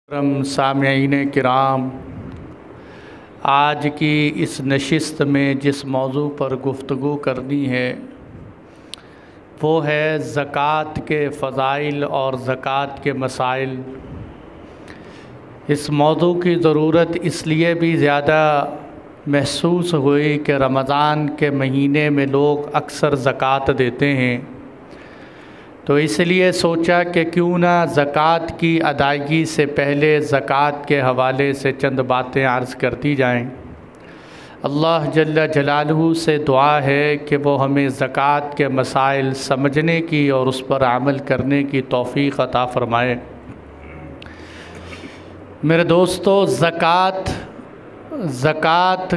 सामईन किराम, आज की इस नशिस्त में जिस मौजू पर गुफ्तगू करनी है वो है ज़कात के फ़ज़ाइल और ज़कात के मसाइल। इस मौजू की ज़रूरत इसलिए भी ज़्यादा महसूस हुई कि रमज़ान के महीने में लोग अक्सर ज़कात देते हैं, तो इसलिए सोचा कि क्यों ना ज़कात की अदायगी से पहले ज़कात के हवाले से चंद बातें अर्ज़ कर दी जाएँ। अल्लाह जल्ल जलालहू से दुआ है कि वो हमें ज़कात के मसाइल समझने की और उस पर अमल करने की तौफ़ीक़ अता फ़रमाए। मेरे दोस्तों, ज़कात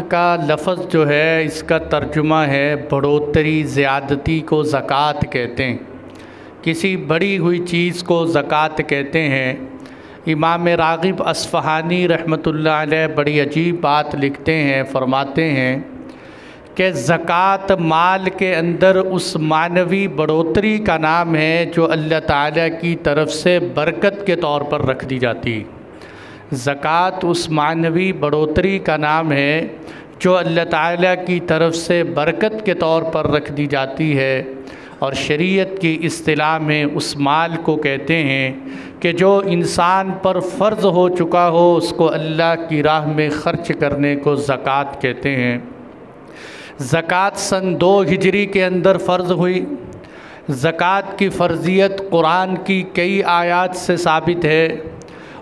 का लफ्ज़ जो है इसका तर्जुमा है बढ़ोतरी, ज़्यादती को ज़कात कहते हैं। किसी बढ़ी हुई चीज़ को ज़कात कहते हैं। इमाम राग़िब अस्फ़हानी रहमतुल्लाह अलैह बड़ी अजीब बात लिखते हैं, फ़रमाते हैं कि ज़कात माल के अंदर उस मानवी बढ़ोतरी का नाम है जो अल्लाह ताला की तरफ से बरकत के तौर पर रख दी जाती है। ज़कात उस मानवी बढ़ोतरी का नाम है जो अल्लाह ताला की तरफ से बरकत के तौर पर रख दी जाती है, और शरीयत की इस्तिलाह में उस माल को कहते हैं कि जो इंसान पर फ़र्ज़ हो चुका हो उसको अल्लाह की राह में ख़र्च करने को ज़कात कहते हैं। ज़कात सन 2 हिजरी के अंदर फ़र्ज़ हुई। ज़कात की फ़र्ज़ियत कुरान की कई आयात से साबित है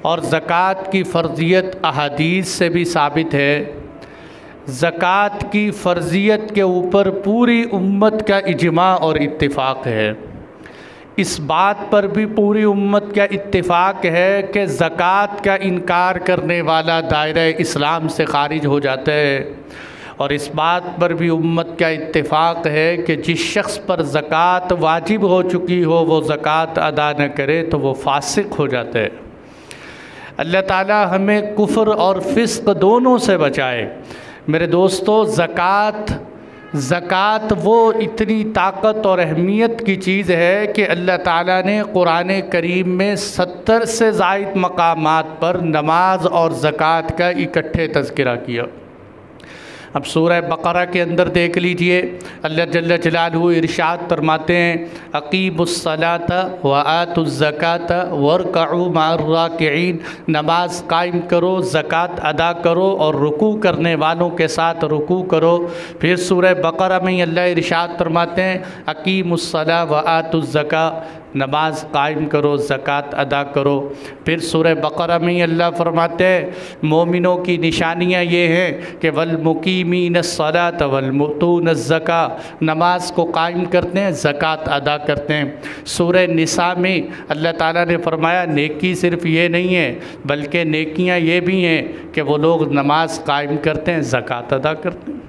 और ज़कात की फ़र्ज़ियत अहादीस से भी साबित है। ज़कात की फ़र्ज़ियत के ऊपर पूरी उम्मत का इजमा और इत्तिफ़ाक़ है। इस बात पर भी पूरी उम्मत का इत्तिफ़ाक़ है कि ज़कात का इनकार करने वाला दायरा इस्लाम से ख़ारिज हो जाता है, और इस बात पर भी उम्मत का इत्तिफ़ाक़ है कि जिस शख्स पर ज़कात वाजिब हो चुकी हो वो ज़कात अदा न करे तो वो फ़ासिक़ हो जाता है। अल्लाह ताला हमें कुफ्र और फ़िस्क़ दोनों से बचाए। मेरे दोस्तों, ज़कात वो इतनी ताकत और अहमियत की चीज़ है कि अल्लाह ताला ने कुरान करीम में 70 से ज़ायद मकामात पर नमाज और ज़कात का इकट्ठे तज़किरा किया। अब सूरह बक़रा के अंदर देख लीजिए, अल्लाह जल्ल जलालहू इरशाद फरमाते हैं, अक़ीमुस्सलात व आतुज़्ज़कात वरकऊ मअर्राकिईन, नमाज कायम करो, ज़कात अदा करो और रुकू करने वालों के साथ रुकू करो। फिर सूरह बक़रा में अल्लाह इरशाद फरमाते हैं, अक़ीमुस्सला व आतुज़्ज़का, नमाज कायम करो, ज़कात अदा करो। फिर सूरह बक़रा में अल्लाह फरमाते हैं मोमिनों की निशानियाँ ये हैं कि वल्मुक़ीमीनस्सलात वल्मुतूनज़्ज़का, नमाज को कायम करते हैं, ज़कात अदा करते हैं। सूरह निसा में अल्लाह ताला ने फरमाया नेकी सिर्फ़ ये नहीं है बल्कि नेकियां ये भी हैं कि वो लोग नमाज कायम करते हैं, ज़कात अदा करते हैं।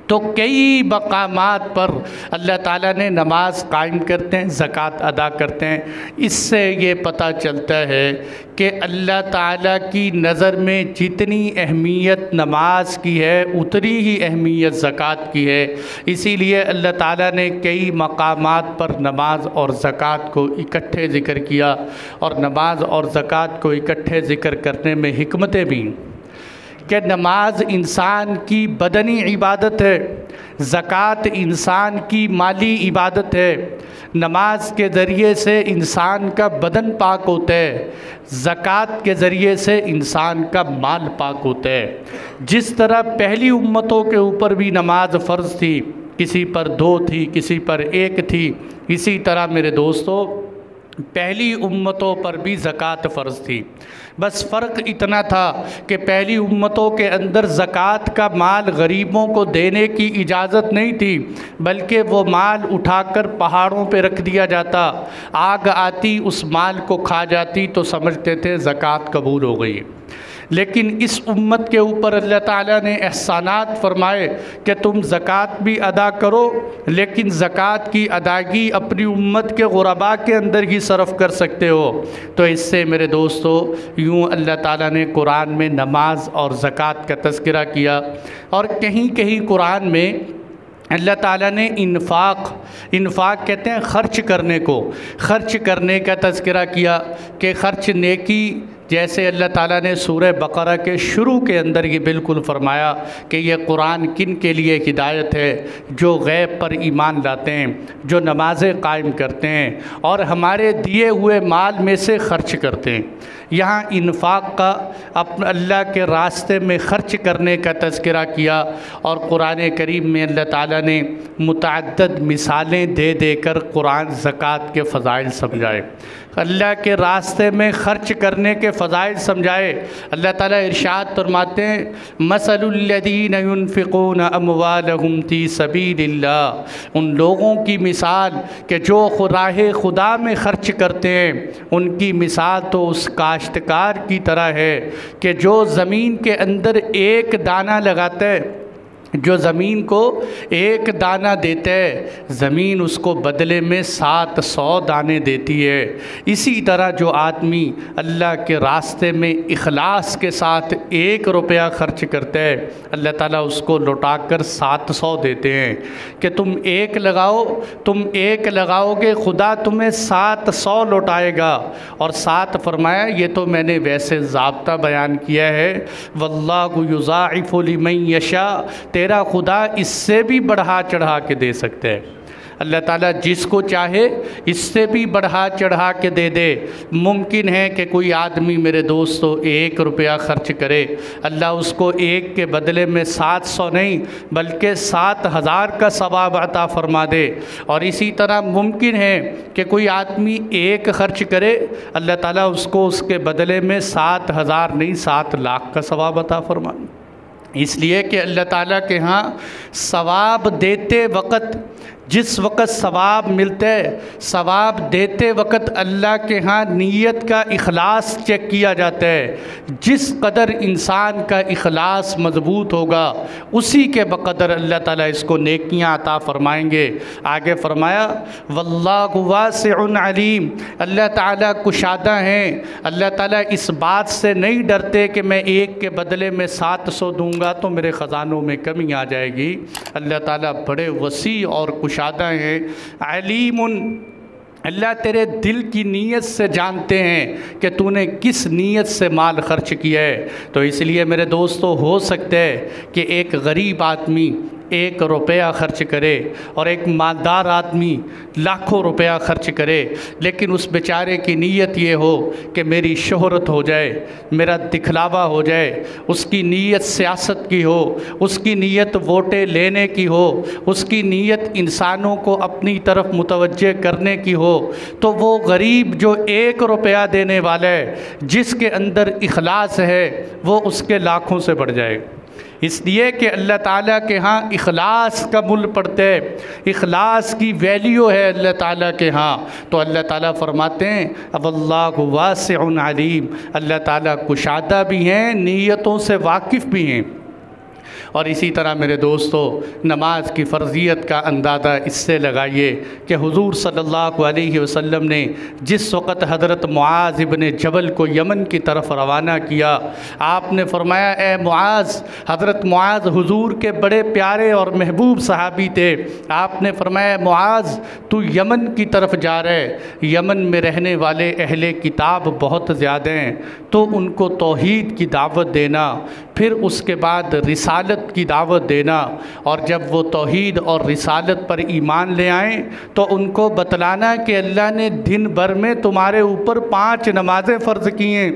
तो कई मकामात पर अल्लाह ताला ने नमाज कायम करते हैं, ज़कात अदा करते हैं। इससे ये पता चलता है कि अल्लाह ताला की नज़र में जितनी अहमियत नमाज की है उतनी ही अहमियत ज़कात की है। इसीलिए अल्लाह ताला ने कई मकामात पर नमाज और ज़कात को इकट्ठे ज़िक्र किया, और नमाज और ज़कात को इकट्ठे ज़िक्र करने में हिकमतें भी कि नमाज इंसान की बदनी इबादत है, ज़कात इंसान की माली इबादत है। नमाज के ज़रिए से इंसान का बदन पाक होता है, ज़कात के ज़रिए से इंसान का माल पाक होता है। जिस तरह पहली उम्मतों के ऊपर भी नमाज फ़र्ज़ थी, किसी पर 2 थी, किसी पर 1 थी, इसी तरह मेरे दोस्तों पहली उम्मतों पर भी ज़कात फ़र्ज़ थी। बस फ़र्क इतना था कि पहली उम्मतों के अंदर ज़कात का माल गरीबों को देने की इजाज़त नहीं थी, बल्कि वो माल उठाकर पहाड़ों पे रख दिया जाता, आग आती उस माल को खा जाती तो समझते थे ज़कात कबूल हो गई। लेकिन इस उम्मत के ऊपर अल्लाह ताला ने एहसानात फरमाए कि तुम ज़कात भी अदा करो, लेकिन ज़कात की अदायगी अपनी उम्मत के गुरबा के अंदर ही सरफ़ कर सकते हो। तो इससे मेरे दोस्तों यूँ अल्लाह ताला ने कुरान में नमाज और ज़कात का तज़किरा किया, और कहीं कहीं कुरान में अल्लाह ताला ने इन्फ़ाक़ कहते हैं ख़र्च करने को, ख़र्च करने का तज़किरा किया कि ख़र्च नेकी जैसे अल्लाह ताला ने सूरह बकरा के शुरू के अंदर ही बिल्कुल फरमाया कि ये कुरान किन के लिए हिदायत है, जो गैब पर ईमान लाते हैं, जो नमाज़ें कायम करते हैं और हमारे दिए हुए माल में से खर्च करते हैं। यहाँ इन्फाक का अपने अल्लाह के रास्ते में ख़र्च करने का तज़किरा किया और कुरान करीम में अल्लाह ताला ने मुतअद्दिद मिसालें दे देकर कुरान ज़कात के फ़ज़ाइल समझाए, अल्लाह के रास्ते में ख़र्च करने के फ़ज़ाइल समझाए। अल्लाह ताला इरशाद फरमाते हैं, मसलुल्लज़ीना युनफ़िक़ूना अमवालहुम फ़ी सबीलिल्लाह, उन लोगों की मिसाल कि जो राहे खुदा में ख़र्च करते हैं, उनकी मिसाल तो उस काश्तकार की तरह है कि जो ज़मीन के अंदर एक दाना लगाता है, जो ज़मीन को एक दाना देता है, ज़मीन उसको बदले में 700 दाने देती है। इसी तरह जो आदमी अल्लाह के रास्ते में इखलास के साथ 1 रुपया खर्च करता है, अल्लाह ताला उसको लौटाकर 700 देते हैं कि तुम एक लगाओगे, खुदा तुम्हें 700 लौटाएगा। और 7 फरमाया, ये तो मैंने वैसे ज़ाब्ता बयान किया है, वल्लाहु युज़ाइफ़ु लिमन यशा, तेरा खुदा इससे भी बढ़ा चढ़ा के दे सकते हैं। अल्लाह ताला जिसको चाहे इससे भी बढ़ा चढ़ा के दे दे। मुमकिन है कि कोई आदमी मेरे दोस्तों 1 रुपया खर्च करे, अल्लाह उसको 1 के बदले में 700 नहीं बल्कि 7000 का सवाब अता फरमा दे। और इसी तरह मुमकिन है कि कोई आदमी 1 खर्च करे, अल्लाह ताला उसको उसके बदले में 7000 नहीं 7 लाख का सवाब अता फरमा दे। इसलिए कि अल्लाह ताला के यहाँ सवाब देते वक़्त, जिस वक़्त सवाब मिलता है, सवाब देते वक़्त अल्लाह के यहाँ नीयत का इखलास चेक किया जाता है। जिस कदर इंसान का इखलास मज़बूत होगा, उसी के बक़दर अल्लाह ताला इसको नेकियां अता फ़रमाएंगे। आगे फ़रमाया, वल्लाहु वासिउन अलीम, अल्लाह ताला कुशादा हैं। अल्लाह ताला इस बात से नहीं डरते कि मैं 1 के बदले में 700 दूँगा तो मेरे ख़जानों में कमी आ जाएगी। अल्लाह ताला बड़े वसी और कुशादा हैं। अलीमुन, अल्लाह तेरे दिल की नीयत से जानते हैं कि तूने किस नीयत से माल खर्च किया है। तो इसलिए मेरे दोस्तों, हो सकता है कि एक गरीब आदमी 1 रुपया खर्च करे और एक मालदार आदमी लाखों रुपया खर्च करे, लेकिन उस बेचारे की नीयत ये हो कि मेरी शोहरत हो जाए, मेरा दिखलावा हो जाए, उसकी नीयत सियासत की हो, उसकी नीयत वोटें लेने की हो, उसकी नीयत इंसानों को अपनी तरफ मुतवज्जे करने की हो, तो वो गरीब जो 1 रुपया देने वाला है, जिसके अंदर इखलास है, वो उसके लाखों से बढ़ जाएगा। इसलिए कि अल्लाह ताला के यहाँ इखलास का मूल्य पड़ता है, इखलास की वैल्यू है अल्लाह ताला के यहाँ। तो अल्लाह ताला फरमाते हैं, वल्लाहु वासिउन अलीम, अल्लाह ताला कुशादा भी हैं, नीयतों से वाकिफ़ भी हैं। और इसी तरह मेरे दोस्तों, नमाज की फ़र्ज़ियत का अंदाज़ा इससे लगाइए कि हुज़ूर सल्लल्लाहु अलैहि वसल्लम ने जिस वक़्त हज़रत मुआज़ इब्न जबल को यमन की तरफ रवाना किया, आपने फ़रमाया, ए मुआज़, हज़रत मुआज़ हुज़ूर के बड़े प्यारे और महबूब सहाबी थे। आपने फ़रमाया, मुआज़ तू यमन की तरफ जा रहे, यमन में रहने वाले अहले किताब बहुत ज़्यादा हैं, तो उनको तौहीद की दावत देना, फिर उसके बाद रिसालत की दावत देना, और जब वो तौहीद और रिसालत पर ईमान ले आएँ तो उनको बतलाना कि अल्लाह ने दिन भर में तुम्हारे ऊपर 5 नमाज़ें फ़र्ज़ की हैं,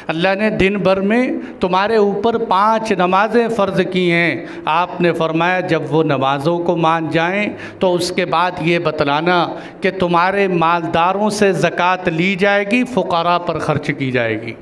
अल्लाह ने दिन भर में तुम्हारे ऊपर 5 नमाज़ें फ़र्ज़ की हैं। आपने फ़रमाया, जब वो नमाज़ों को मान जाएं तो उसके बाद ये बतलाना कि तुम्हारे मालदारों से ज़कात ली जाएगी, फ़ुक़रा पर ख़र्च की जाएगी,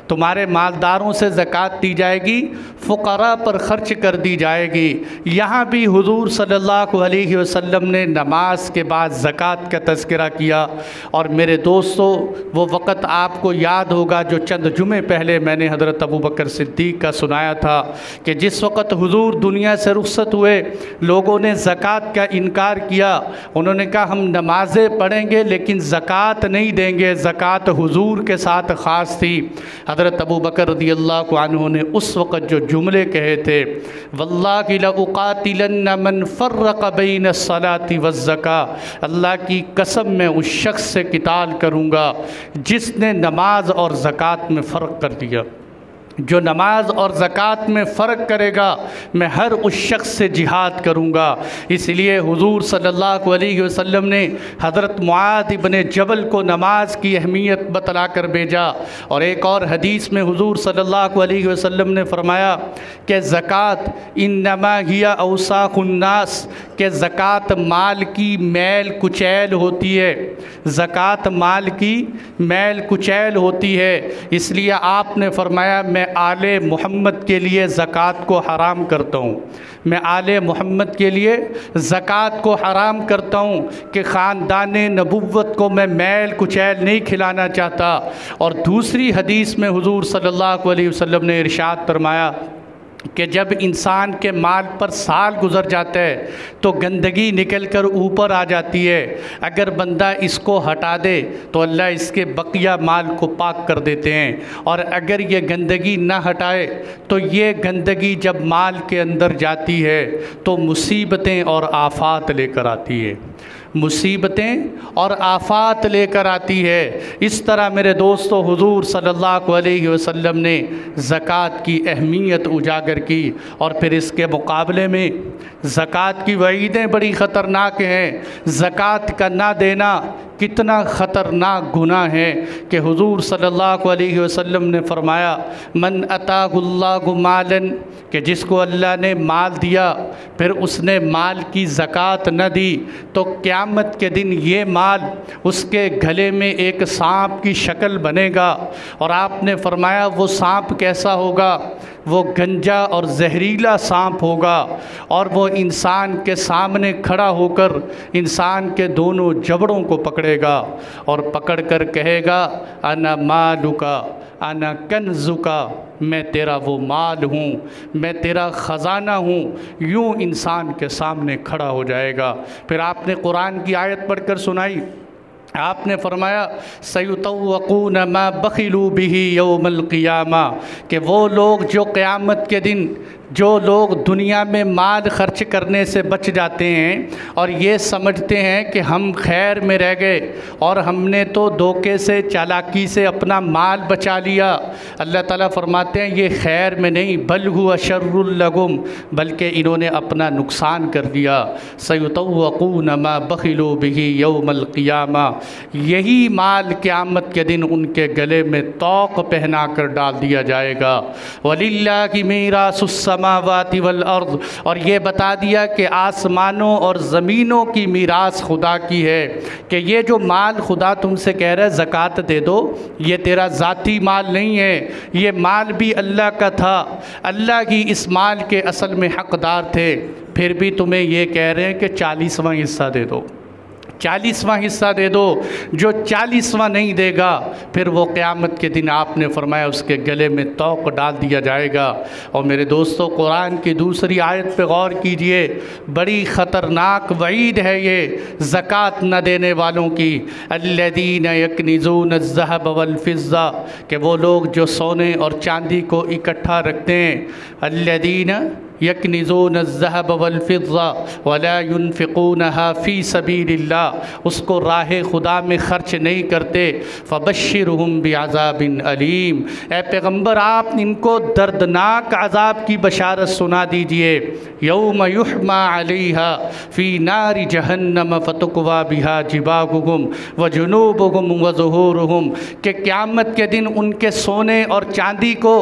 तुम्हारे मालदारों से ज़कात दी जाएगी, फ़ुक़रा पर ख़र्च कर दी जाएगी। यहाँ भी हुज़ूर सल्लल्लाहु अलैहि वसल्लम ने नमाज के बाद ज़कात का तज़किरा किया। और मेरे दोस्तों, वो वक़्त आपको याद होगा जो चंद जुमे पहले मैंने हज़रत अबू बकर सिद्दीक़ का सुनाया था कि जिस वक़्त हुज़ूर दुनिया से रुख़्सत हुए, लोगों ने ज़कात का इनकार किया। उन्होंने कहा, हम नमाज़ें पढ़ेंगे लेकिन ज़कात नहीं देंगे, ज़कात हुज़ूर के साथ ख़ास थी। हज़रत अबू बकर रज़ियल्लाहु अन्हु ने उस वक़्त जो जुमले कहे थे, वल्लाहि लउक़ातिलन्न मन फ़र्रक़ बैन अस्सलाति वज़्ज़का, अल्लाह की कसम मैं उस शख्स से क़िताल करूँगा जिसने नमाज और ज़कात ज़कात में फ़र्क कर दिया। जो नमाज और ज़कात में फ़र्क करेगा मैं हर उस शख्स से जिहाद करूँगा। इसलिए हुज़ूर सल्लल्लाहु अलैहि वसल्लम ने हज़रत मुआद इब्न जबल को नमाज की अहमियत बतला कर भेजा। और एक और हदीस में हुज़ूर सल्लल्लाहु अलैहि वसल्लम ने फ़रमाया कि ज़कात इन्नमा हिया औसाखुन्नास, कि ज़कात माल की मैल कुचैल होती है, ज़कात माल की मैल कुचैल होती है। इसलिए आपने फ़रमाया मैं आले मोहम्मद के लिए ज़कात को हराम करता हूँ, मैं आले मोहम्मद के लिए ज़कात को हराम करता हूँ कि ख़ानदान नबुव्वत को मैं मैल कुचैल नहीं खिलाना चाहता। और दूसरी हदीस में हुज़ूर सल्लल्लाहु अलैहि वसल्लम ने इरशाद फरमाया कि जब इंसान के माल पर साल गुज़र जाता है तो गंदगी निकल कर ऊपर आ जाती है। अगर बंदा इसको हटा दे तो अल्लाह इसके बकिया माल को पाक कर देते हैं, और अगर ये गंदगी ना हटाए तो ये गंदगी जब माल के अंदर जाती है तो मुसीबतें और आफ़ात लेकर आती है, मुसीबतें और आफ़ात लेकर आती है। इस तरह मेरे दोस्तों हुज़ूर सल्लल्लाहु अलैहि वसल्लम ने ज़कात की अहमियत उजागर की। और फिर इसके मुकाबले में ज़कात की वईदें बड़ी ख़तरनाक हैं। ज़कात का ना देना कितना ख़तरनाक गुनाह है कि हुज़ूर सल्लल्लाहु अलैहि वसल्लम ने फ़रमाया मन अताहुल्लाहु मालन, कि जिसको अल्लाह ने माल दिया फिर उसने माल की ज़कात न दी तो क़यामत के दिन ये माल उसके गले में एक सांप की शक्ल बनेगा। और आपने फ़रमाया वो सांप कैसा होगा, वो गंजा और जहरीला सांप होगा, और वो इंसान के सामने खड़ा होकर इंसान के दोनों जबड़ों को पकड़ेगा और पकड़ कर कहेगा अना मालुका अना कन्जुका, मैं तेरा वो माल हूँ, मैं तेरा ख़ज़ाना हूँ। यूँ इंसान के सामने खड़ा हो जाएगा। फिर आपने कुरान की आयत पढ़कर सुनाई, आपने फरमाया सयुतव्वक़ून मा बख़िलू बिही यौमल क़ियामा, कि वो लोग जो क़यामत के दिन जो लोग दुनिया में माल खर्च करने से बच जाते हैं और ये समझते हैं कि हम खैर में रह गए और हमने तो धोखे से चालाकी से अपना माल बचा लिया, अल्लाह ताला फरमाते हैं ये खैर में नहीं बल हुवा शर्रुल लहुम, बल्कि इन्होंने अपना नुकसान कर दिया। सयुतव्वक़ून मा बख़िलू बिही यौमल क़ियामा, यही माल क़यामत के दिन उनके गले में तौक़ पहना कर डाल दिया जाएगा। वलिल्लाहि मीरासुस समावाति वल अर्ज़, और ये बता दिया कि आसमानों और ज़मीनों की मीरास खुदा की है, कि ये जो माल खुदा तुमसे कह रहा है ज़कात दे दो, ये तेरा ज़ाती माल नहीं है, ये माल भी अल्लाह का था, अल्लाह ही इस माल के असल में हक़दार थे, फिर भी तुम्हें ये कह रहे हैं कि 40वां हिस्सा दे दो, 40वां हिस्सा दे दो। जो 40वां नहीं देगा फिर वो क़यामत के दिन आपने फरमाया उसके गले में तौक़ डाल दिया जाएगा। और मेरे दोस्तों कुरान की दूसरी आयत पे गौर कीजिए, बड़ी ख़तरनाक वईद है ये ज़कात न देने वालों की। अल्लज़ीना यकनिज़ून अज़्ज़हब वल फ़िज़्ज़ा, कि वो लोग जो सोने और चांदी को इकट्ठा रखते हैं। अल्लज़ीना यकनिज़ून अज़्ज़हब वल फ़िज़्ज़ा वला युनफ़िक़ूनहा फ़ी सबीलिल्लाह, उसको राह खुदा में ख़र्च नहीं करते। फ़बश्शिरहुम बिअज़ाबिन अलीम, ए पैगम्बर आप इनको दर्दनाक अज़ाब की बशारत सुना दीजिए। यौम युहमा अलैहा फ़ी नारि जहन्नम फ़तुक्वा बिहा जिबाहुहुम व जुनूबुहुम व ज़ुहूरुहुम, कि क़यामत के दिन उनके सोने और चांदी को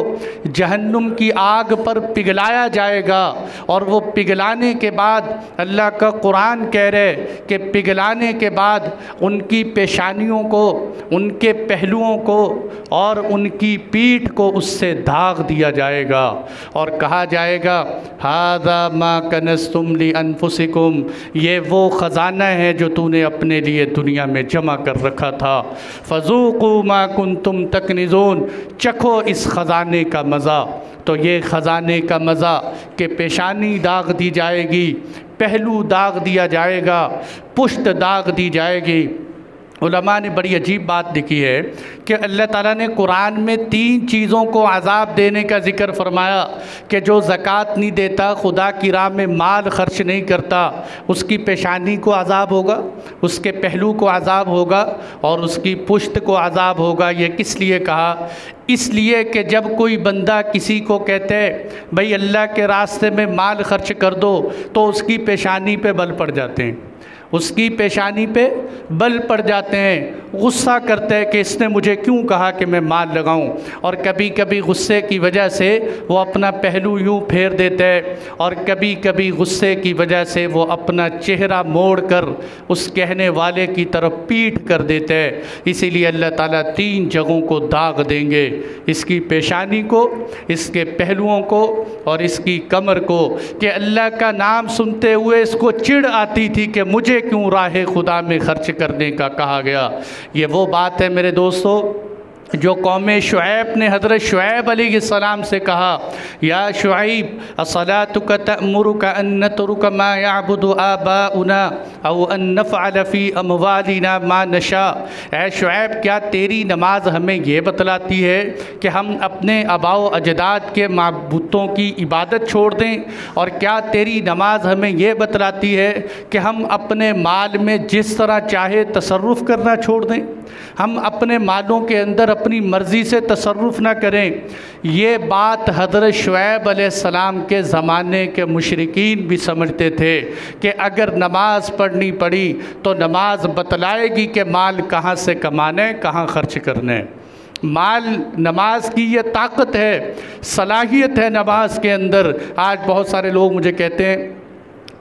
जहन्नुम की आग पर पिघलाया जाएगा। और वो पिघलाने के बाद अल्लाह का कुरान कह रहे कि पिघलाने के बाद उनकी पेशानियों को, उनके पहलुओं को और उनकी पीठ को उससे दाग दिया जाएगा और कहा जाएगा हाज़ा मा कनज़्तुम ली अनफुसिकुम, ये वो ख़ज़ाना है जो तूने अपने लिए दुनिया में जमा कर रखा था। फ़ज़ूक़ू मा कुंतुम तकनिज़ून, चखो इस ख़ज़ाने का मज़ा। तो ये ख़ज़ाने का मज़ा कि पेशानी दाग दी जाएगी, पहलू दाग दिया जाएगा, पुश्त दाग दी जाएगी, उलमा ने बड़ी अजीब बात लिखी है कि अल्लाह ताला ने कुरान में 3 चीज़ों को अज़ाब देने का ज़िक्र फरमाया कि जो ज़कात नहीं देता, खुदा की राह में माल खर्च नहीं करता, उसकी पेशानी को अज़ाब होगा, उसके पहलू को अज़ाब होगा और उसकी पुश्त को अज़ाब होगा। ये किस लिए कहा? इसलिए कि जब कोई बंदा किसी को कहते है भाई अल्लाह के रास्ते में माल खर्च कर दो, तो उसकी पेशानी पे बल पड़ जाते हैं, उसकी पेशानी पे बल पड़ जाते हैं, गुस्सा करते हैं कि इसने मुझे क्यों कहा कि मैं माल लगाऊं। और कभी कभी गुस्से की वजह से वो अपना पहलू यूं फेर देते हैं और कभी कभी गुस्से की वजह से वो अपना चेहरा मोड़कर उस कहने वाले की तरफ पीठ कर देते हैं। इसीलिए अल्लाह ताला 3 जगहों को दाग देंगे, इसकी पेशानी को, इसके पहलुओं को और इसकी कमर को, कि अल्लाह का नाम सुनते हुए इसको चिढ़ आती थी कि मुझे क्यों राह खुदा में खर्च करने का कहा गया। ये वो बात है मेरे दोस्तों जो कौम शुऐब ने हज़रत शुऐब अलैहिस्सलाम से कहा, या शुऐब अस्सलातुका तअमुरुका अन नतरुका मा यअबुदु आबाउना औ अन नफ़अल फ़ी अमवालिना मा नशा। ऐ शुऐब, क्या तेरी नमाज हमें ये बतलाती है कि हम अपने आबाओ अजदाद के माबूदों की इबादत छोड़ दें? और क्या तेरी नमाज हमें ये बतलाती है कि हम अपने माल में जिस तरह चाहे तसर्रुफ़ करना छोड़ दें, हम अपने मालों के अंदर अपनी मर्ज़ी से तसर्रुफ़ ना करें? ये बात हज़रत शुऐब अलैहिस्सलाम के ज़माने के मुशरिकीन भी समझते थे कि अगर नमाज पढ़नी पड़ी तो नमाज बतलाएगी कि माल कहाँ से कमाने, कहाँ खर्च करने। माल, नमाज की ये ताकत है, सलाहियत है नमाज के अंदर। आज बहुत सारे लोग मुझे कहते हैं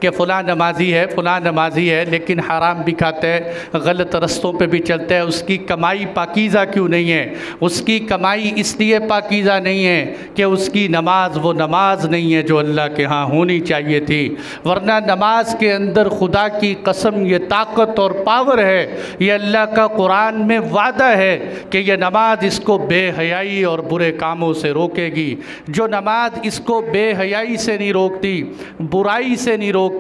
कि फ़लाँ नमाजी है, फ़लाँ नमाजी है, लेकिन हराम भी खाता है, गलत रस्तों पे भी चलता है, उसकी कमाई पाकीज़ा क्यों नहीं है? उसकी कमाई इसलिए पाकीज़ा नहीं है कि उसकी नमाज वो नमाज नहीं है जो अल्लाह के यहाँ होनी चाहिए थी। वरना नमाज के अंदर खुदा की कसम ये ताकत और पावर है, ये अल्लाह का कुरान में वादा है कि ये नमाज इसको बेहयाई और बुरे कामों से रोकेगी। जो नमाज इसको बेहयाई से नहीं रोकती, बुराई से नहीं रोकती,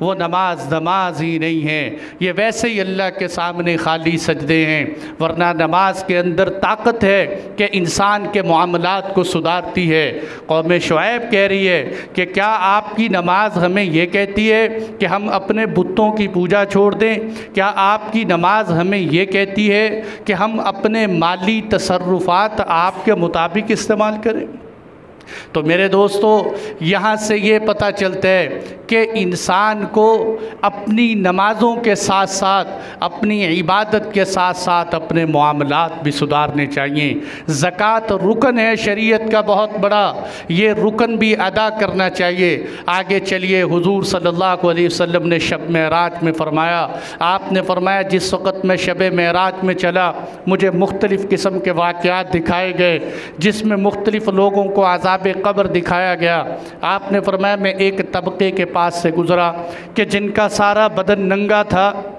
वो नमाज ही नहीं है, ये वैसे ही अल्लाह के सामने खाली सजदे हैं। वरना नमाज के अंदर ताकत है कि इंसान के मामलात को सुधारती है। कौम शुऐब कह रही है कि क्या आपकी नमाज हमें ये कहती है कि हम अपने बुतों की पूजा छोड़ दें? क्या आपकी नमाज हमें ये कहती है कि हम अपने माली तसर्रुफ़ात आपके मुताबिक इस्तेमाल करें? तो मेरे दोस्तों, यहाँ से ये पता चलता है कि इंसान को अपनी नमाज़ों के साथ साथ अपनी इबादत के साथ साथ अपने मामलात भी सुधारने चाहिए। ज़कात रुकन है शरीयत का बहुत बड़ा, ये रुकन भी अदा करना चाहिए। आगे चलिए, हुजूर सल्लल्लाहु अलैहि वसल्लम ने शब मेराज में फ़रमाया, आपने फ़रमाया जिस वक़्त मैं शब मेराज में चला मुझे मुख्तलिफ़ किस्म के वाक़यात दिखाए गए जिसमें मुख्तलिफ़ लोगों को आज़ाब कब्र दिखाया गया। आपने फरमाया मैं एक तबके के पास से गुज़रा कि जिनका सारा बदन नंगा था,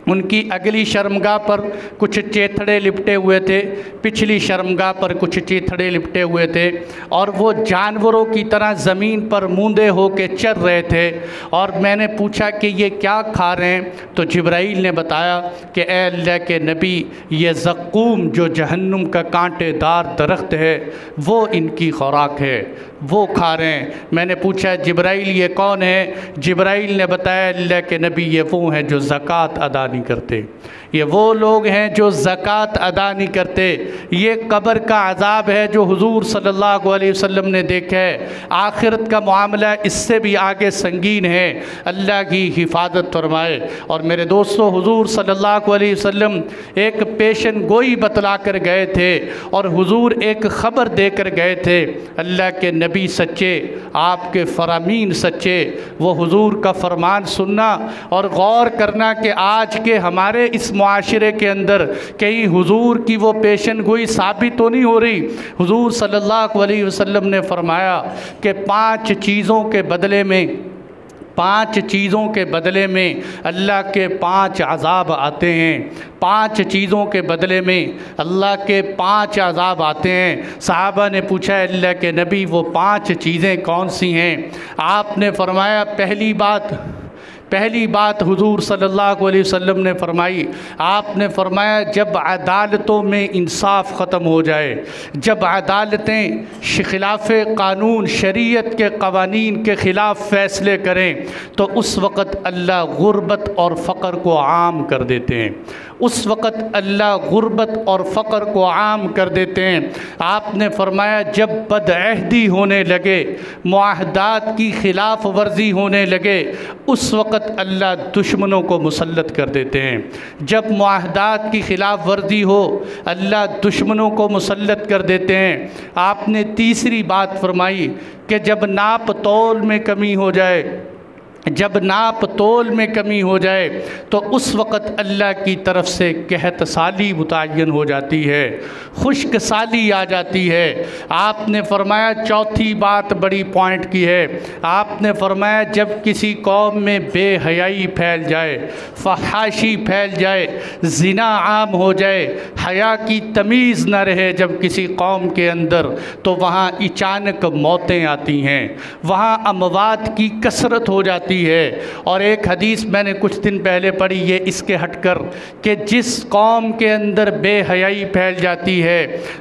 उनकी अगली शर्मगाह पर कुछ चेथड़े लिपटे हुए थे, पिछली शर्मगाह पर कुछ चेथड़े लिपटे हुए थे, और वो जानवरों की तरह ज़मीन पर मूंदे होके चल रहे थे। और मैंने पूछा कि ये क्या खा रहे हैं? तो जिब्राईल ने बताया कि ए अल्लाह के नबी, ये ज़क़ूम जो जहन्नुम का कांटेदार दरख्त है वो इनकी खुराक है, वो खा रहे हैं। मैंने पूछा जिब्राईल ये कौन है? जिब्राईल ने बताया अल्लाह के नबी ये वो हैं जो ज़कात अदा नहीं करते, ये वो लोग हैं जो ज़कात अदा नहीं करते। ये कब्र का अज़ाब है जो हुजूर सल्लल्लाहु अलैहि वसल्लम ने देखा है। आखिरत का मामला इससे भी आगे संगीन है, अल्लाह की हिफाजत फरमाए। और मेरे दोस्तों, हुजूर सल्लल्लाहु अलैहि वसल्लम एक पेशन गोई बतला कर गए थे और हुजूर एक ख़बर देकर गए थे। अल्लाह के नबी सच्चे, आपके फरामीन सच्चे। वो हुजूर का फरमान सुनना और गौर करना कि आज के हमारे इस मुआशरे के अंदर कहीं हुजूर की वो पेशन गोई साबित तो नहीं हो रही। हुजूर सल्लल्लाहु अलैहि वसल्लम ने फरमाया कि 5 चीज़ों के बदले में, 5 चीज़ों के बदले में अल्लाह के 5 अज़ाब आते हैं। 5 चीज़ों के बदले में अल्लाह के 5 अज़ाब आते हैं। सहाबा ने पूछा अल्लाह के नबी वो 5 चीज़ें कौन सी हैं? आपने फरमाया पहली बात हुजूर सल्लल्लाहु अलैहि वसल्लम ने फरमाई, आपने फरमाया जब अदालतों में इंसाफ ख़त्म हो जाए, जब अदालतें खिलाफ कानून शरीयत के कवानीन के ख़िलाफ़ फ़ैसले करें तो उस वक़्त अल्लाह गुर्बत और फ़क़र को आम कर देते हैं। उस वक़्त अल्लाह गुर्बत और फ़क़र को आम कर देते हैं। आपने फरमाया जब बदअहदी होने लगे, मुआहदात की ख़िलाफ़ वर्जी होने लगे, उस वक़्त अल्लाह दुश्मनों को मुसल्लत कर देते हैं। जब मुआहदात की ख़िलाफ़ वर्जी हो, अल्लाह दुश्मनों को मुसल्लत कर देते हैं। आपने तीसरी बात फरमाई कि जब नाप तोल में कमी हो जाए, जब नाप तोल में कमी हो जाए तो उस वक़्त अल्लाह की तरफ से कहत साली मुतय्यन हो जाती है, खुश्क साली आ जाती है। आपने फरमाया चौथी बात बड़ी पॉइंट की है, आपने फरमाया जब किसी कौम में बेहयाई फैल जाए, फहाशी फैल जाए, ज़िना आम हो जाए, हया की तमीज़ न रहे जब किसी कौम के अंदर, तो वहाँ अचानक मौतें आती हैं, वहाँ अमवात की कसरत हो जाती है। और एक हदीस मैंने कुछ दिन पहले पढ़ी, ये इसके हटकर, कि जिस कौम के अंदर बेहयाई फैल जाती है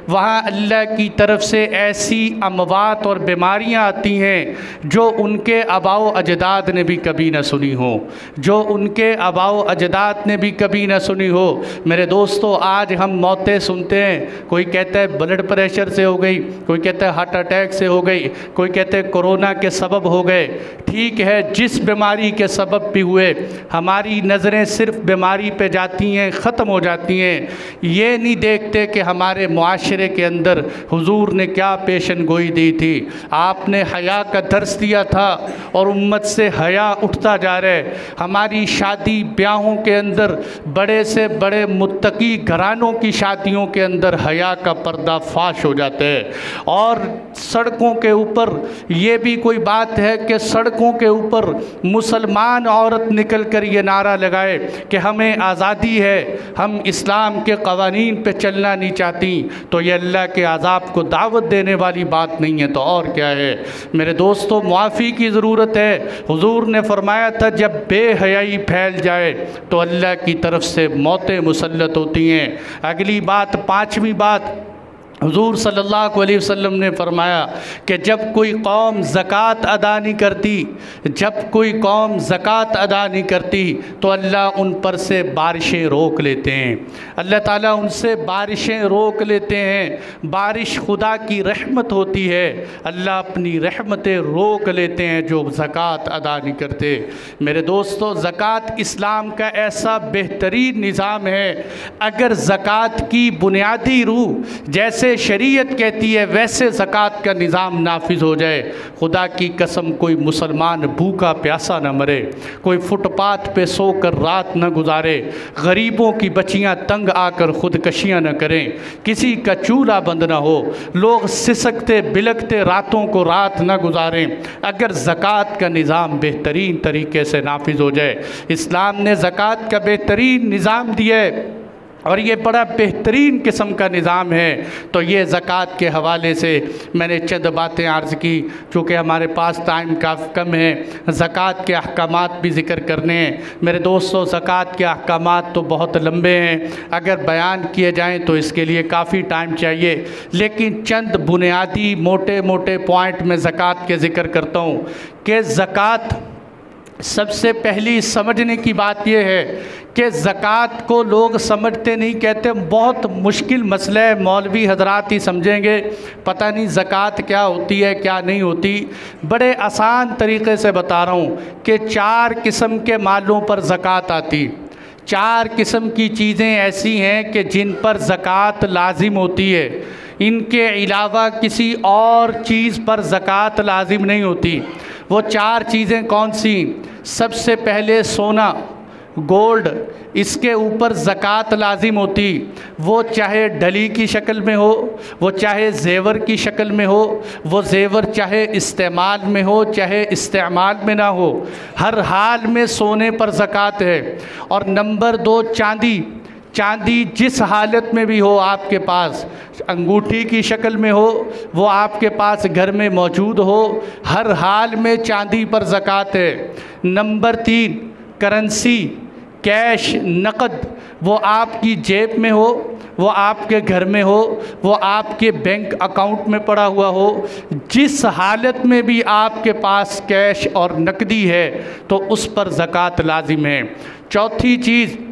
वहाँ अल्लाह की तरफ से ऐसी अमवात और बीमारियाँ आती हैं जो उनके आबाओ अजदाद ने भी कभी ना सुनी हो, जो उनके आबाओ अजदाद ने भी कभी ना सुनी हो। मेरे दोस्तों, आज हम मौतें सुनते हैं, कोई कहता है ब्लड प्रेशर से हो गई, कोई कहता है हार्ट अटैक से हो गई, कोई कहते हैं कोरोना के सबब हो गए। ठीक है, जिस बीमारी के सबब भी हुए, हमारी नज़रें सिर्फ बीमारी पे जाती हैं, ख़त्म हो जाती हैं। ये नहीं देखते कि हमारे मुआशरे के अंदर हुजूर ने क्या पेशन गोई दी थी। आपने हया का दर्स दिया था और उम्मत से हया उठता जा रहा है। हमारी शादी ब्याहों के अंदर, बड़े से बड़े मुत्तकी घरानों की शादियों के अंदर हया का पर्दा फाश हो जाता है। और सड़कों के ऊपर ये भी कोई बात है कि सड़कों के ऊपर मुसलमान औरत निकल कर ये नारा लगाए कि हमें आज़ादी है, हम इस्लाम के क़वानीन पे चलना नहीं चाहती, तो ये अल्लाह के अज़ाब को दावत देने वाली बात नहीं है तो और क्या है। मेरे दोस्तों, मुआफ़ी की ज़रूरत है। हुजूर ने फरमाया था जब बेहयाई फैल जाए तो अल्लाह की तरफ से मौतें मुसल्लत होती हैं। अगली बात, पाँचवीं बात, हुजूर सल्लल्लाहु अलैहि वसल्लम ने फरमाया कि जब कोई कौम ज़कात अदा नहीं करती, जब कोई कौम ज़कात अदा नहीं करती तो अल्लाह उन पर से बारिशें रोक लेते हैं। अल्लाह ताला उनसे बारिशें रोक लेते हैं। बारिश खुदा की रहमत होती है, अल्लाह अपनी रहमतें रोक लेते हैं जो ज़कात अदा नहीं करते। मेरे दोस्तों, ज़कात इस्लाम का ऐसा बेहतरीन निज़ाम है, अगर ज़कात की बुनियादी रूह जैसे शरीयत कहती है वैसे ज़कात का निज़ाम नाफिज हो जाए, खुदा की कसम कोई मुसलमान भूखा प्यासा न मरे, कोई फुटपाथ पे सोकर रात न गुजारे, गरीबों की बच्चियां तंग आकर ख़ुदकशियाँ न करें, किसी का चूल्हा बंद न हो, लोग सिसकते बिलकते रातों को रात न गुजारें, अगर ज़कात का निज़ाम बेहतरीन तरीके से नाफिज हो जाए। इस्लाम ने ज़कात का बेहतरीन निज़ाम दिया है और ये बड़ा बेहतरीन किस्म का निज़ाम है। तो ये ज़कात के हवाले से मैंने चंद बातें अर्ज़ की, चूँकि हमारे पास टाइम काफ़ी कम है, ज़कात के अहकामात भी ज़िक्र करने हैं। मेरे दोस्तों, ज़कात के अहकामात तो बहुत लंबे हैं, अगर बयान किए जाएं तो इसके लिए काफ़ी टाइम चाहिए, लेकिन चंद बुनियादी मोटे मोटे पॉइंट में ज़कात के ज़िक्र करता हूँ कि ज़कात, सबसे पहली समझने की बात यह है कि ज़कात को लोग समझते नहीं, कहते बहुत मुश्किल मसला है, मौलवी हजरात ही समझेंगे, पता नहीं ज़कात क्या होती है क्या नहीं होती। बड़े आसान तरीक़े से बता रहा हूँ कि 4 किस्म के मालों पर ज़कात आती। 4 किस्म की चीज़ें ऐसी हैं कि जिन पर ज़कात लाजिम होती है, इनके अलावा किसी और चीज़ पर ज़कात लाजिम नहीं होती। वो 4 चीज़ें कौन सी? सबसे पहले सोना, गोल्ड, इसके ऊपर ज़कात लाजिम होती। वो चाहे डली की शक्ल में हो, वो चाहे ज़ेवर की शक्ल में हो, वो ज़ेवर चाहे इस्तेमाल में हो चाहे इस्तेमाल में ना हो, हर हाल में सोने पर ज़कात है। और नंबर 2, चांदी। चांदी जिस हालत में भी हो आपके पास, अंगूठी की शक्ल में हो, वो आपके पास घर में मौजूद हो, हर हाल में चांदी पर ज़कात है। नंबर 3, करेंसी, कैश, नकद, वो आपकी जेब में हो, वो आपके घर में हो, वो आपके बैंक अकाउंट में पड़ा हुआ हो, जिस हालत में भी आपके पास कैश और नकदी है तो उस पर ज़कात लाजिम है। चौथी चीज़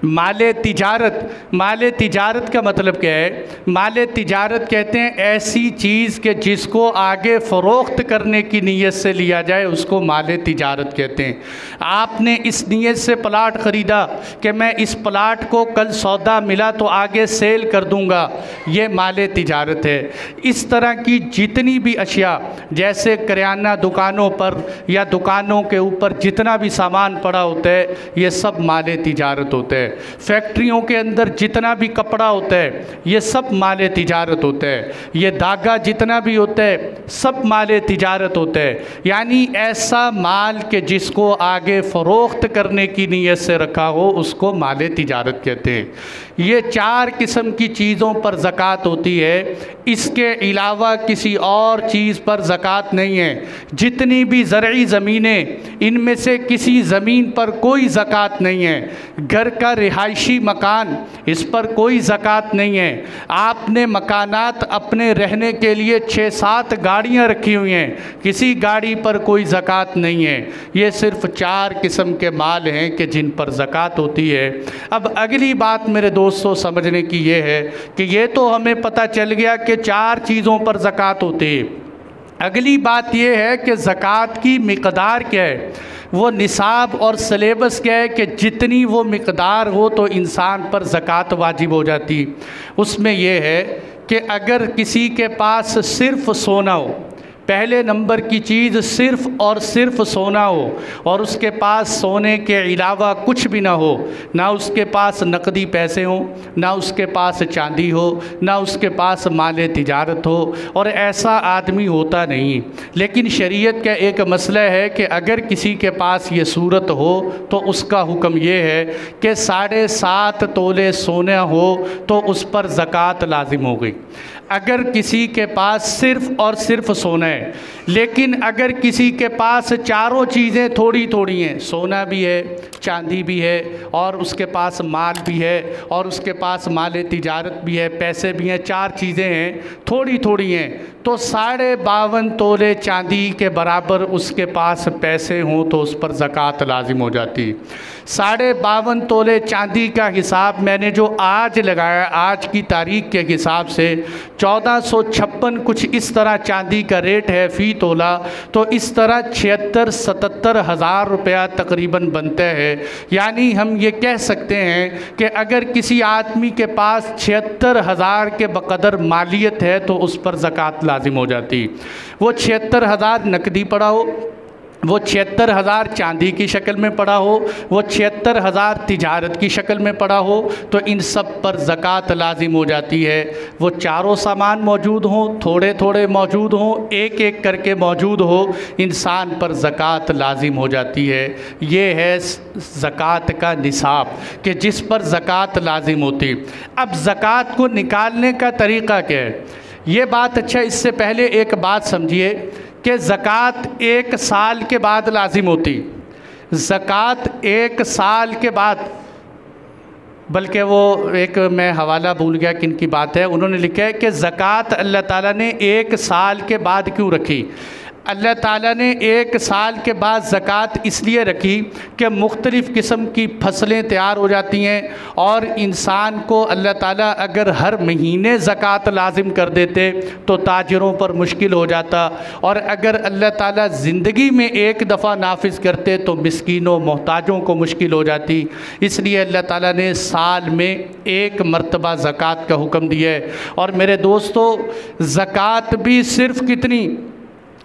माले तिजारत। माले तिजारत का मतलब क्या है? माले तिजारत कहते हैं ऐसी चीज़ के जिसको आगे फ़रोख्त करने की नीयत से लिया जाए, उसको माले तिजारत कहते हैं। आपने इस नीयत से प्लाट ख़रीदा कि मैं इस प्लाट को कल सौदा मिला तो आगे सेल कर दूंगा, ये माले तिजारत है। इस तरह की जितनी भी अशिया, जैसे किराना दुकानों पर या दुकानों के ऊपर जितना भी सामान पड़ा होता है, ये सब माले तिजारत होते हैं। फैक्ट्रियों के अंदर जितना भी कपड़ा होता है ये सब माले तिजारत होता है। ये धागा जितना भी होता है सब माले तिजारत होता है। यानी ऐसा माल के जिसको आगे फ़रोख्त करने की नीयत से रखा हो उसको माले तिजारत कहते हैं। ये 4 किस्म की चीज़ों पर ज़कात होती है, इसके अलावा किसी और चीज़ पर ज़कात नहीं है। जितनी भी ज़रई ज़मीनें, इनमें से किसी ज़मीन पर कोई ज़कात नहीं है। घर का रिहायशी मकान, इस पर कोई ज़कात नहीं है। आपने मकानात अपने रहने के लिए 6-7 गाड़ियाँ रखी हुई हैं, किसी गाड़ी पर कोई ज़कात नहीं है। ये सिर्फ़ 4 किस्म के माल हैं कि जिन पर ज़कात होती है। अब अगली बात मेरे दोस्तों समझने की ये है कि ये तो हमें पता चल गया कि 4 चीज़ों पर ज़कात होती है। अगली बात ये है कि ज़कात की मिक़दार क्या है, वो निसाब और सिलेबस क्या है कि जितनी वो मिक़दार हो तो इंसान पर ज़कात वाजिब हो जाती। उसमें ये है कि अगर किसी के पास सिर्फ़ सोना हो, पहले नंबर की चीज़ सिर्फ़ और सिर्फ सोना हो, और उसके पास सोने के अलावा कुछ भी ना हो, ना उसके पास नकदी पैसे हों, ना उसके पास चांदी हो, ना उसके पास माले तिजारत हो, और ऐसा आदमी होता नहीं। लेकिन शरीयत का एक मसला है कि अगर किसी के पास ये सूरत हो तो उसका हुक्म ये है कि 7.5 तोले सोना हो तो उस पर ज़कात लाजिम हो गई। अगर किसी के पास सिर्फ़ और सिर्फ सोना है, लेकिन अगर किसी के पास चारों चीज़ें थोड़ी थोड़ी हैं, सोना भी है, चांदी भी है, और उसके पास माल भी है, और उसके पास माले तिजारत भी है, पैसे भी हैं, 4 चीज़ें हैं, थोड़ी थोड़ी हैं, तो 52.5 तोले चांदी के बराबर उसके पास पैसे हों तो उस पर ज़कात लाजिम हो जाती। 52.5 तोले चांदी का हिसाब मैंने जो आज लगाया, आज की तारीख के हिसाब से 1456 कुछ इस तरह चांदी का रेट है फ़ी तोला, तो इस तरह 76-77 हज़ार रुपया तकरीबन बनता है। यानी हम ये कह सकते हैं कि अगर किसी आदमी के पास 76,000 के बकदर मालियत है तो उस पर ज़कात लाजिम हो जाती। वो 76,000 नकदी पड़ा हो, वो 76,000 चांदी की शक्ल में पड़ा हो, वो 76,000 तिजारत की शक्ल में पड़ा हो, तो इन सब पर ज़कात लाजिम हो जाती है। वो चारों सामान मौजूद हों, थोड़े थोड़े मौजूद हों, एक एक करके मौजूद हो, इंसान पर ज़कात लाजिम हो जाती है। ये है ज़कात का निसाब कि जिस पर ज़कात लाजिम होती। अब ज़कात को निकालने का तरीक़ा क्या है, ये बात अच्छा, इससे पहले एक बात समझिए कि ज़कात 1 साल के बाद लाजिम होती। ज़कात 1 साल के बाद, बल्कि वो एक मैं हवाला भूल गया किन की बात है, उन्होंने लिखा है कि ज़कात अल्लाह ताला ने 1 साल के बाद क्यों रखी। अल्लाह ताला ने 1 साल के बाद ज़कात इसलिए रखी कि मुख्तलिफ़ किस्म की फसलें तैयार हो जाती हैं, और इंसान को अल्लाह ताला अगर हर महीने ज़कात लाजिम कर देते तो ताजिरों पर मुश्किल हो जाता, और अगर अल्लाह ताला ज़िंदगी में एक दफ़ा नाफिज करते तो मिस्कीनों मोहताजों को मुश्किल हो जाती। इसलिए अल्लाह ताला ने साल में 1 मरतबा ज़कात का हुक्म दिया है। और मेरे दोस्तों, ज़कात भी सिर्फ़ कितनी,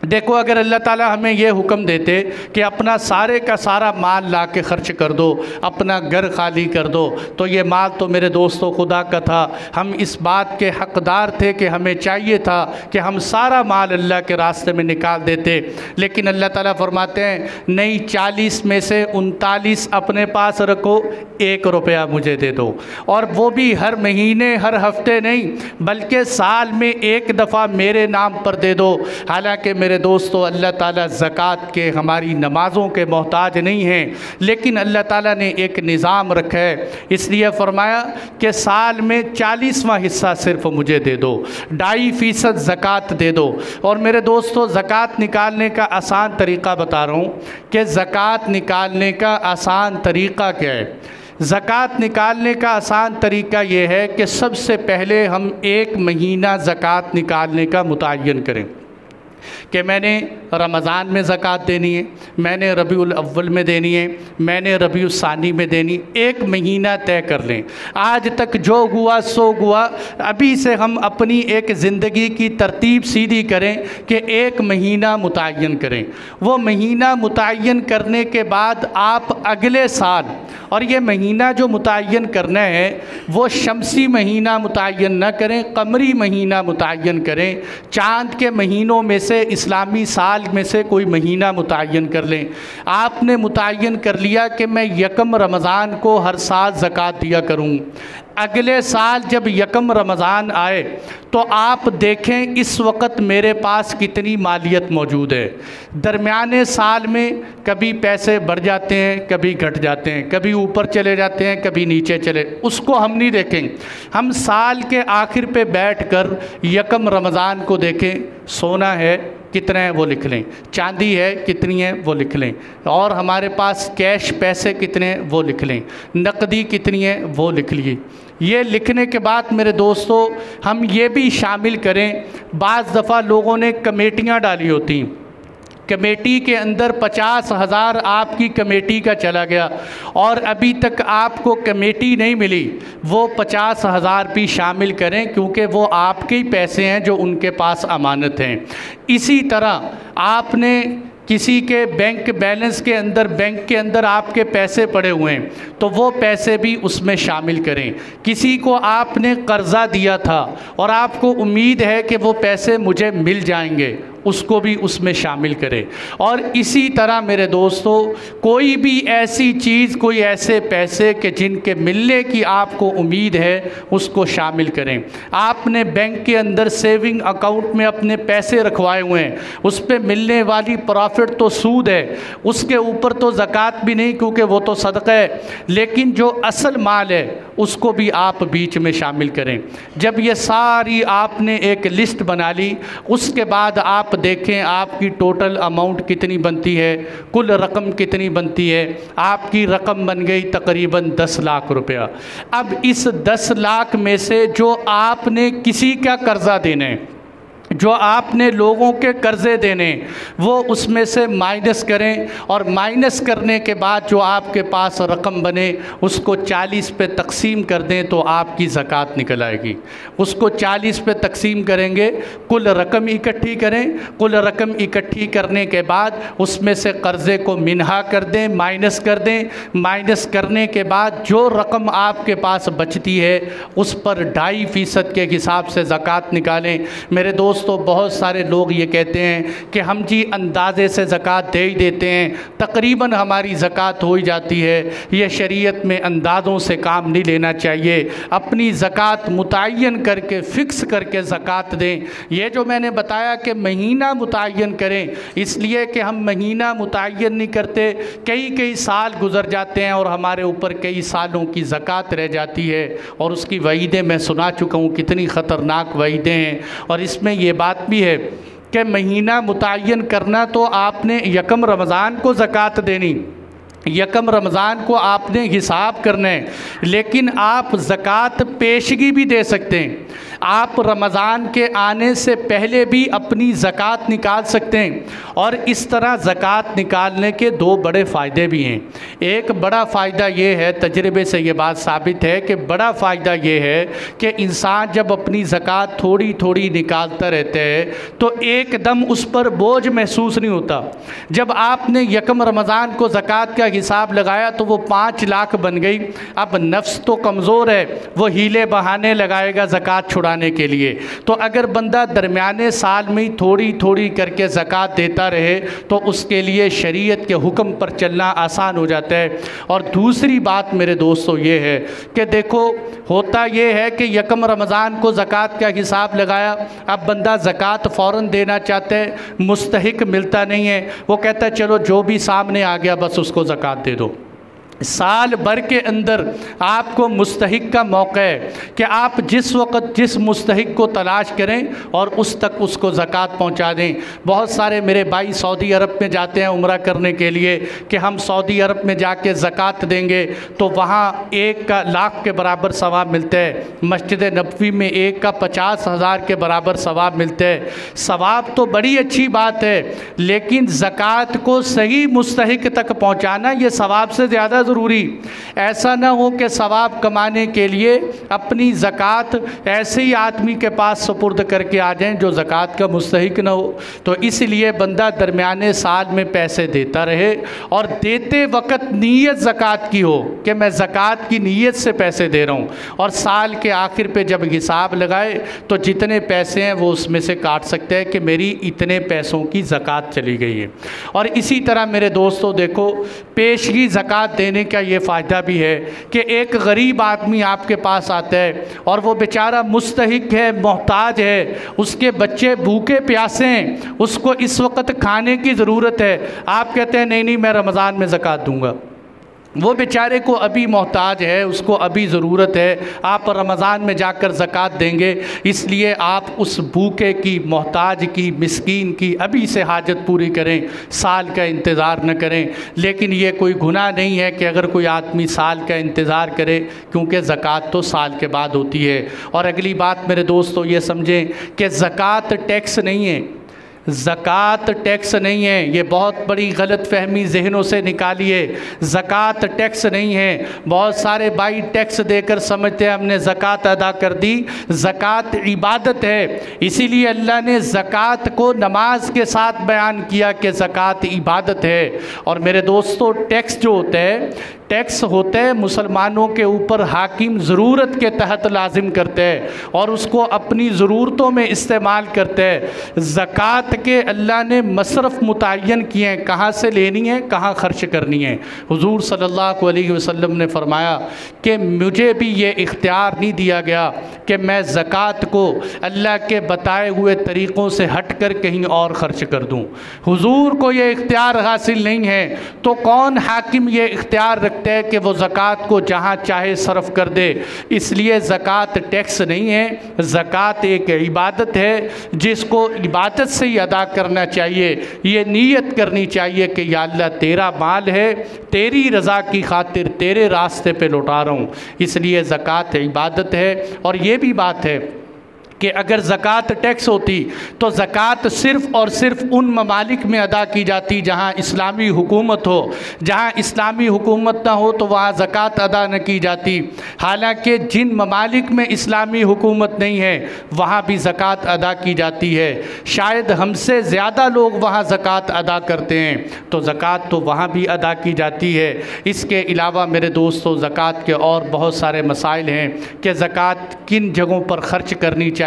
देखो अगर अल्लाह ताला हमें यह हुक्म देते कि अपना सारे का सारा माल ला के ख़र्च कर दो, अपना घर खाली कर दो, तो ये माल तो मेरे दोस्तों खुदा का था, हम इस बात के हक़दार थे कि हमें चाहिए था कि हम सारा माल अल्लाह के रास्ते में निकाल देते। लेकिन अल्लाह ताला फरमाते हैं नहीं, 40 में से 39 अपने पास रखो, 1 रुपया मुझे दे दो, और वो भी हर महीने हर हफ्ते नहीं, बल्कि साल में 1 दफ़ा मेरे नाम पर दे दो। हालांकि मेरे मेरे दोस्तों अल्लाह ताला ज़कात के, हमारी नमाज़ों के मोहताज नहीं हैं, लेकिन अल्लाह ताला ने एक निज़ाम रखा है। इसलिए फ़रमाया कि साल में 40वां हिस्सा सिर्फ मुझे दे दो, 2.5% ज़कात दे दो। और मेरे दोस्तों ज़कात निकालने का आसान तरीक़ा बता रहा हूँ कि ज़कात निकालने का आसान तरीक़ा क्या है। ज़कात निकालने का आसान तरीका ये है कि सबसे पहले हम 1 महीना ज़कात निकालने का मुतय्यन करें कि मैंने रमज़ान में ज़कात देनी है, मैंने रबीउल अव्वल में देनी है, मैंने रबीउल सानी में देनी। 1 महीना तय कर लें। आज तक जो हुआ सो हुआ, अभी से हम अपनी एक ज़िंदगी की तरतीब सीधी करें कि 1 महीना मुतय्यन करें। वो महीना मुतय्यन करने के बाद आप अगले साल, और ये महीना जो मुतय्यन करना है वो शमसी महीना मुतय्यन न करें, कमरी महीना मुतय्यन करें। चाँद के महीनों में से, इस्लामी साल में से कोई महीना मुतय्यन कर लें। आपने मुतय्यन कर लिया कि मैं यकम रमज़ान को हर साल ज़कात दिया करूँ। अगले साल जब यकम रमज़ान आए तो आप देखें इस वक्त मेरे पास कितनी मालियत मौजूद है। दरमियाने साल में कभी पैसे बढ़ जाते हैं, कभी घट जाते हैं, कभी ऊपर चले जाते हैं, कभी नीचे चले, उसको हम नहीं देखेंगे। हम साल के आखिर पे बैठकर यकम रमज़ान को देखें। सोना है कितना है वो लिख लें, चांदी है कितनी है वो लिख लें, और हमारे पास कैश पैसे कितने हैं वो लिख लें, नकदी कितनी है वो लिख लिए। ये लिखने के बाद मेरे दोस्तों हम ये भी शामिल करें, बाज़ दफ़ा लोगों ने कमेटियाँ डाली होती, कमेटी के अंदर 50,000 आपकी कमेटी का चला गया और अभी तक आपको कमेटी नहीं मिली, वो 50,000 भी शामिल करें, क्योंकि वो आपके ही पैसे हैं जो उनके पास अमानत हैं। इसी तरह आपने किसी के बैंक बैलेंस के अंदर, बैंक के अंदर आपके पैसे पड़े हुए हैं तो वो पैसे भी उसमें शामिल करें। किसी को आपने कर्ज़ा दिया था और आपको उम्मीद है कि वो पैसे मुझे मिल जाएंगे, उसको भी उसमें शामिल करें। और इसी तरह मेरे दोस्तों कोई भी ऐसी चीज़, कोई ऐसे पैसे कि जिनके मिलने की आपको उम्मीद है, उसको शामिल करें। आपने बैंक के अंदर सेविंग अकाउंट में अपने पैसे रखवाए हुए हैं, उस पर मिलने वाली प्रॉफिट तो सूद है, उसके ऊपर तो ज़कात भी नहीं क्योंकि वो तो सदक़ा है, लेकिन जो असल माल है उसको भी आप बीच में शामिल करें। जब ये सारी आपने एक लिस्ट बना ली, उसके बाद आप देखें आपकी टोटल अमाउंट कितनी बनती है, कुल रकम कितनी बनती है। आपकी रकम बन गई तकरीबन 10 लाख रुपया। अब इस 10 लाख में से जो आपने किसी का कर्ज़ा देना है, जो आपने लोगों के कर्ज़े देने, वो उसमें से माइनस करें, और माइनस करने के बाद जो आपके पास रकम बने उसको 40 पे तकसीम कर दें तो आपकी ज़कात निकल आएगी। उसको 40 पे तकसीम करेंगे, कुल रकम इकट्ठी करें, कुल रकम इकट्ठी करने के बाद उसमें से कर्ज़े को मिनहा कर दें, माइनस कर दें। माइनस करने के बाद जो रकम आपके पास बचती है उस पर 2.5% के हिसाब से ज़कात निकालें। मेरे दोस्तों बहुत सारे लोग ये कहते हैं कि हम जी अंदाज़े से ज़कात दे ही देते हैं, तकरीबन हमारी ज़कात हो ही जाती है। ये शरीयत में अंदाज़ों से काम नहीं लेना चाहिए। अपनी ज़कात मुतय्यन करके, फ़िक्स करके ज़कात दें। ये जो मैंने बताया कि महीना मुतय्यन करें, इसलिए कि हम महीना मुतय्यन नहीं करते, कई साल गुज़र जाते हैं और हमारे ऊपर कई सालों की ज़कात रह जाती है, और उसकी वईदें मैं सुना चुका हूँ, कितनी ख़तरनाक वईदें हैं। और इसमें ये बात भी है कि महीना मुतय्यन करना तो आपने यकम रमज़ान को ज़कात देनी, यकम रमज़ान को आपने हिसाब करना है, लेकिन आप ज़कात पेशगी भी दे सकते हैं। आप रमज़ान के आने से पहले भी अपनी ज़कात निकाल सकते हैं। और इस तरह ज़कात निकालने के 2 बड़े फ़ायदे भी हैं। एक बड़ा फ़ायदा ये है, तजर्बे से ये बात साबित है कि बड़ा फ़ायदा ये है कि इंसान जब अपनी ज़कात थोड़ी थोड़ी निकालता रहता है तो एकदम उस पर बोझ महसूस नहीं होता। जब आपने यकम रमज़ान को ज़कात का हिसाब लगाया तो वो 5 लाख बन गई। अब नफ्स तो कमज़ोर है, वो हीले बहाने लगाएगा ज़कात हाथ छुड़ाने के लिए। तो अगर बंदा दरमियाने साल में ही थोड़ी थोड़ी करके ज़कात देता रहे तो उसके लिए शरीयत के हुक्म पर चलना आसान हो जाता है। और दूसरी बात मेरे दोस्तों ये है कि देखो होता ये है कि यकम रमज़ान को ज़कात का हिसाब लगाया, अब बंदा ज़कात फ़ौरन देना चाहता है, मुस्तहिक मिलता नहीं है, वो कहता है चलो जो भी सामने आ गया बस उसको ज़कात दे दो। साल भर के अंदर आपको मुस्तहिक का मौका है कि आप जिस वक़्त जिस मुस्तहिक को तलाश करें और उस तक उसको ज़कात पहुंचा दें। बहुत सारे मेरे भाई सऊदी अरब में जाते हैं उम्रा करने के लिए कि हम सऊदी अरब में जाके ज़कात देंगे तो वहाँ एक का लाख के बराबर सवाब मिलता है, मस्जिद नबवी में एक का 50,000 के बराबर सवाब मिलता है। सवाब तो बड़ी अच्छी बात है, लेकिन ज़कात को सही मुस्तहिक तक पहुँचाना ये सवाब से ज़्यादा ज़रूरी। ऐसा ना हो कि सवाब कमाने के लिए अपनी ज़कात ऐसे ही आदमी के पास सुपुर्द करके आ जाएं जो ज़कात का मुस्तहिक ना हो। तो इसलिए बंदा दरमियाने साल में पैसे देता रहे और देते वक्त नीयत ज़कात की हो कि मैं ज़कात की नीयत से पैसे दे रहा हूँ, और साल के आखिर पे जब हिसाब लगाए तो जितने पैसे हैं वो उसमें से काट सकते हैं कि मेरी इतने पैसों की ज़कात चली गई है। और इसी तरह मेरे दोस्तों देखो पेशगी ज़कात देने का ये फ़ायदा भी है कि एक गरीब आदमी आपके पास आता है और वो बेचारा मुस्तहिक है, मोहताज है, उसके बच्चे भूखे प्यासे हैं, उसको इस वक्त खाने की ज़रूरत है, आप कहते हैं नहीं नहीं मैं रमज़ान में ज़कात दूंगा। वो बेचारे को अभी मोहताज है, उसको अभी ज़रूरत है, आप रमज़ान में जाकर ज़कात देंगे, इसलिए आप उस भूखे की, मोहताज की, मिस्कीन की अभी से हाजत पूरी करें, साल का इंतज़ार न करें। लेकिन ये कोई गुनाह नहीं है कि अगर कोई आदमी साल का इंतज़ार करे, क्योंकि ज़कात तो साल के बाद होती है। और अगली बात मेरे दोस्तों ये समझें कि ज़कात टैक्स नहीं है, ज़कात टैक्स नहीं है, ये बहुत बड़ी गलत फहमी जहनों से निकालिए। ज़कात टैक्स नहीं है। बहुत सारे भाई टैक्स देकर समझते हैं हमने ज़कात अदा कर दी। ज़कात इबादत है, इसीलिए अल्लाह ने ज़कात को नमाज के साथ बयान किया कि ज़कात इबादत है। और मेरे दोस्तों टैक्स जो होता है, टैक्स होते हैं मुसलमानों के ऊपर हाकिम ज़रूरत के तहत लाजिम करते हैं और उसको अपनी ज़रूरतों में इस्तेमाल करते हैं। ज़कात के अल्लाह ने मसरफ़ मुतय्यन किए हैं, कहाँ से लेनी है, कहाँ ख़र्च करनी है। हुज़ूर सल्लल्लाहु अलैहि वसल्लम ने फरमाया कि मुझे भी ये इख्तियार नहीं दिया गया कि मैं ज़कात को अल्लाह के बताए हुए तरीक़ों से हट कर कहीं और ख़र्च कर दूँ। हुज़ूर को ये इख्तियार हासिल नहीं है तो कौन हाकिम ये इख्तियार रखता है कि वो ज़कात को जहाँ चाहे सर्फ कर दे। इसलिए ज़कात टैक्स नहीं है, ज़कात एक इबादत है जिसको इबादत से ही अदा करना चाहिए। ये नीयत करनी चाहिए कि या अल्लाह तेरा माल है, तेरी रज़ा की खातिर तेरे रास्ते पे लौटा रहा हूँ। इसलिए ज़कात इबादत है। और ये भी बात है कि अगर ज़कात टैक्स होती तो ज़कात सिर्फ़ और सिर्फ उन ममालिक में अदा की जाती जहाँ इस्लामी हुकूमत हो। जहाँ इस्लामी हुकूमत ना हो तो वहाँ ज़कात अदा न की जाती। हालांकि जिन ममालिक में इस्लामी हुकूमत नहीं है वहाँ भी ज़कात अदा की जाती है। शायद हमसे ज़्यादा लोग वहाँ ज़कात अदा करते हैं तो ज़कात तो वहाँ भी अदा की जाती है। इसके अलावा मेरे दोस्तों ज़कात के और बहुत सारे मसाइल हैं कि ज़कात किन जगहों पर ख़र्च करनी चाहिए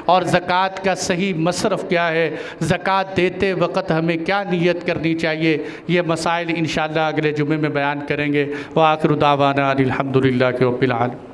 और ज़कात का सही मसरफ़ क्या है, ज़कात देते वक़्त हमें क्या नीयत करनी चाहिए। ये मसाइल इंशाअल्लाह अगले जुमे में बयान करेंगे। व आखिर दावाना अनिल हम्दुलिल्लाहि रब्बिल आलमीन।